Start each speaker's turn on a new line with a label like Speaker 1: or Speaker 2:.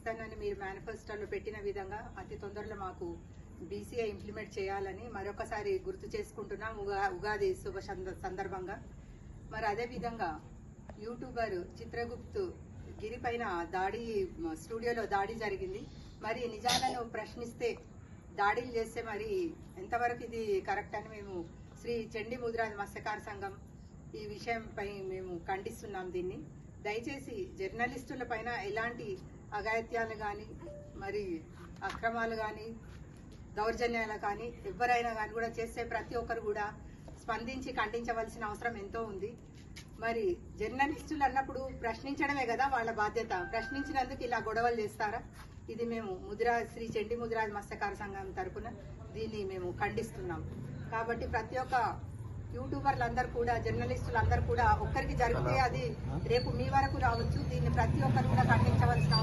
Speaker 1: ఖచ్చితంగానే మీరు మేనిఫెస్టోలో పెట్టిన విధంగా అతి తొందరలో మాకు బీసీఐ ఇంప్లిమెంట్ చేయాలని మరొకసారి గుర్తు చేసుకుంటున్నాం ఉగాది శుభ సందర్భంగా. మరి అదేవిధంగా యూట్యూబర్ చిత్రగుప్తు గిరి పైన స్టూడియోలో దాడి జరిగింది. మరి నిజాలను ప్రశ్నిస్తే దాడులు చేస్తే మరి ఎంతవరకు ఇది కరెక్ట్ అని మేము శ్రీ చండీ ముదిరాజ్ మత్స్యకార సంఘం ఈ విషయంపై మేము ఖండిస్తున్నాం. దీన్ని దయచేసి జర్నలిస్టుల పైన ఎలాంటి అఘాయిత్యాలు కానీ మరి అక్రమాలు కానీ దౌర్జన్యాలు కానీ ఎవరైనా కానీ కూడా చేస్తే ప్రతి ఒక్కరు కూడా స్పందించి ఖండించవలసిన అవసరం ఎంతో ఉంది. మరి జర్నలిస్టులు అన్నప్పుడు ప్రశ్నించడమే కదా వాళ్ళ బాధ్యత. ప్రశ్నించినందుకు ఇలా గొడవలు చేస్తారా? ఇది మేము శ్రీ చండీ ముదిరాజ్ మత్స్యకార సంఘం తరఫున దీన్ని మేము ఖండిస్తున్నాం. కాబట్టి ప్రతి ఒక్క యూట్యూబర్లందరూ కూడా జర్నలిస్టులందరూ కూడా ఒక్కరికి జరిగితే అది రేపు మీ వరకు రావచ్చు. దీన్ని ప్రతి ఒక్కరు కూడా ఖండించవలసిన